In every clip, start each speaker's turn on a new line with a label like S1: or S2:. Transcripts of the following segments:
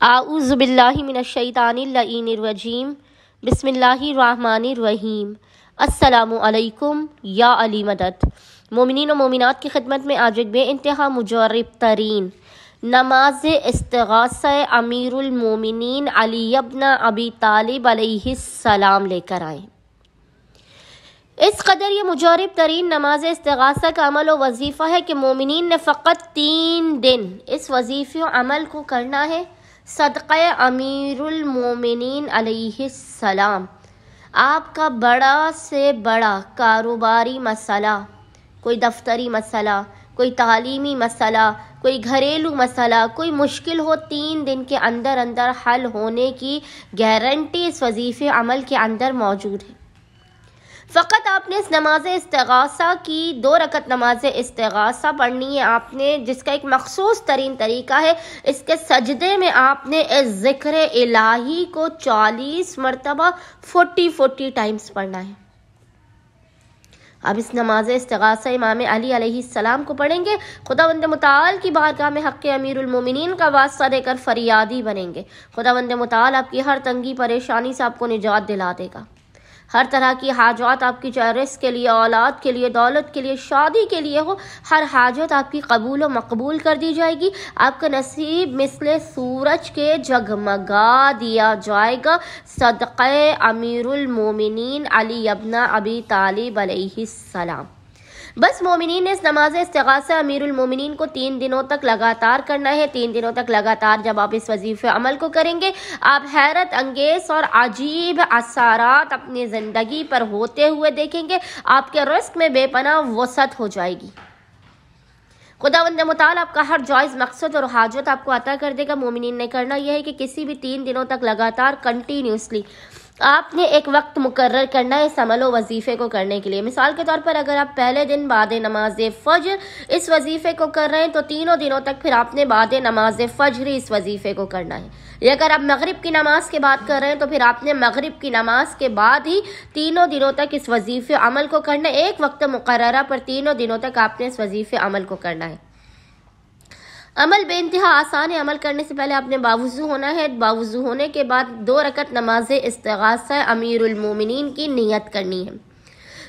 S1: اعوذ باللہ من الشیطان اللعین الرجیم بسم اللہ الرحمن الرحیم۔ السلام علیکم یا علی مدد۔ مومنین و مومنات کی خدمت میں آج ایک بے انتہا مجرب ترین نماز استغاثہ امیر المومنین علی ابن ابی طالب علیہ السلام لے کر آئے۔ اس قدر یہ مجرب ترین نماز استغاثہ کا عمل و وظیفہ ہے کہ مومنین نے فقط 3 دن اس وظیفے و عمل کو کرنا ہے صدقہ امیر المومنین علیہ السلام۔ آپ کا بڑا سے بڑا کاروباری مسئلہ، کوئی دفتری مسئلہ، کوئی تعلیمی مسئلہ، کوئی گھریلو مسئلہ، کوئی مشکل ہو، 3 دن کے اندر حل ہونے کی گارنٹی اس وظیفے عمل کے اندر موجود ہے۔ فقط آپ نے اس نماز استغاثہ کی 2 رکعت نماز استغاثہ پڑھنی ہے آپ نے، جس کا ایک مخصوص ترین طریقہ ہے، اس کے سجدے میں آپ نے اس ذکر الہی کو 40 مرتبہ 40 ٹائمز پڑھنا ہے۔ اب اس نماز استغاثہ امام علی علیہ السلام کو پڑھیں گے، خداوند متعال کی بارگاہ میں حق امیر المومنین کا واسطہ دے کر فریادی بنیں گے۔ خداوند متعال آپ کی ہر تنگی پریشانی سے آپ کو نجات دلا دے گا۔ ہر طرح کی حاجات آپ کی، چاہے رزق کے لیے، اولاد کے لیے، دولت کے لیے، شادی کے لیے ہو، ہر حاجت آپ کی قبول و مقبول کر دی جائے گی۔ آپ کا نصیب مثل سورج کے جگمگا دیا جائے گا صدقہ امیر المومنین علی ابن ابی طالب علیہ السلام۔ بس مومنین نے اس نماز استغاثہ امیر المومنین کو 3 دنوں تک لگاتار کرنا ہے۔ 3 دنوں تک لگاتار جب آپ اس وظیفے عمل کو کریں گے، آپ حیرت انگیز اور عجیب اثرات اپنی زندگی پر ہوتے ہوئے دیکھیں گے۔ آپ کے رزق میں بے پناہ وسعت ہو جائے گی۔ خداوند متعال آپ کا ہر جائز مقصد اور حاجت آپ کو عطا کر دے گا۔ مومنین نے کرنا یہ ہے کہ کسی بھی 3 دنوں تک لگاتار کنٹینیوسلی آپ نے ایک وقت مقرر کرنا ہے اس عمل و وظیفے کو کرنے کے لیے۔ مثال کے طور پر اگر آپ پہلے دن بعد نماز فجر اس وظیفے کو کر رہے ہیں تو 3 دنوں تک پھر آپ نے بعد نماز فجر اس وظیفے کو کرنا ہے۔ یا اگر آپ مغرب کی نماز کے بعد کر رہے ہیں تو پھر آپ نے مغرب کی نماز کے بعد ہی 3 دنوں تک اس وظیفے عمل کو کرنا ہے۔ ایک وقت مقررہ پر 3 دنوں تک آپ نے اس وظیفے عمل کو کرنا ہے۔ عمل بے انتہا آسان ہے۔ عمل کرنے سے پہلے آپ نے باوضو ہونا ہے۔ باوضو ہونے کے بعد 2 رکعت نماز استغاثہ امیر المومنین کی نیت کرنی ہے۔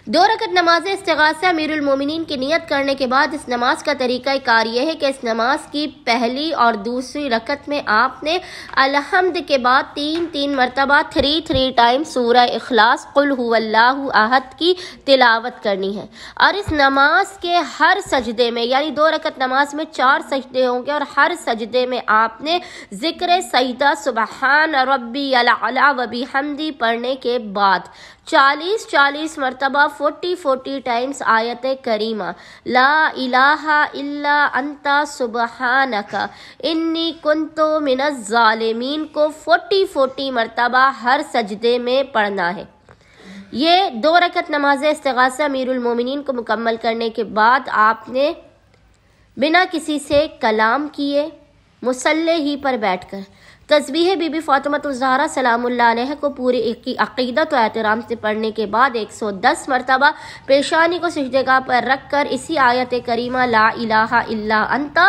S1: 2 رکعت نماز استغاثہ امیر المومنین کی نیت کرنے کے بعد اس نماز کا طریقہ کار یہ ہے کہ اس نماز کی پہلی اور دوسری رکعت میں آپ نے الحمد کے بعد 3 مرتبہ 3 ٹائم سورہ اخلاص قل هو اللہ احد کی تلاوت کرنی ہے۔ اور اس نماز کے ہر سجدے میں، یعنی 2 رکعت نماز میں 4 سجدے ہوں گے، اور ہر سجدے میں آپ نے ذکر سجدہ سبحان ربی الاعلی و بحمدی پڑھنے کے بعد 40 مرتبہ 40 ٹائمز آیت کریمہ لا الہ الا انت سبحانک انی کنت من الظالمین کو 40 مرتبہ ہر سجدے میں پڑھنا ہے۔ یہ 2 رکعت نماز استغاثہ امیر المومنین کو مکمل کرنے کے بعد آپ نے بنا کسی سے کلام کیے مصلی ہی پر بیٹھ کر تسبیح بی بی فاطمہ الزہرا سلام اللہ علیہ کو پوری عقیدت و احترام سے پڑھنے کے بعد 110 مرتبہ پیشانی کو سجدگاہ پر رکھ کر اسی آیت کریمہ لا الہ الا انت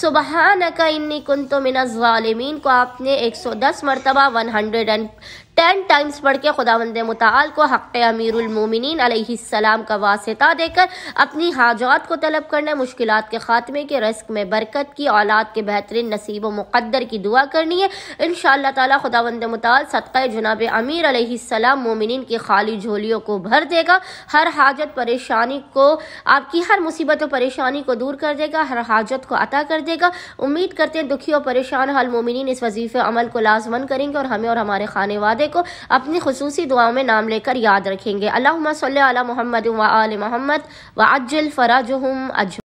S1: سبحانک انی کنت من الظالمین کو آپ نے 110 مرتبہ 110 ٹائمز پڑھ کے خداوند متعال کو حق امیر المومنین علیہ السلام کا واسطہ دے کر اپنی حاجات کو طلب کرنا، مشکلات کے خاتمے کے، رزق میں برکت کی، اولاد کے بہترین نصیب و مقدر کی دعا کرنی ہے۔ انشاءاللہ تعالی خداوند متعال صدقہ جناب امیر علیہ السلام مومنین کی خالی جھولیوں کو بھر دے گا، ہر حاجت پریشانی کو، آپ کی ہر مصیبت و پریشانی کو دور کر دے گا، ہر حاجت کو عطا کر دے گا۔ امید کرتے ہیں دکھی و پریشان حال مومنین اس وظیفے عمل کو لازمن کریں گے اور ہمیں اور ہمارے خانے وادے کو اپنی خصوصی دعاؤں میں نام لے کر یاد رکھیں گے۔ اللہم صلی علی محمد و آل محمد وعجل فرجہم اجمعین۔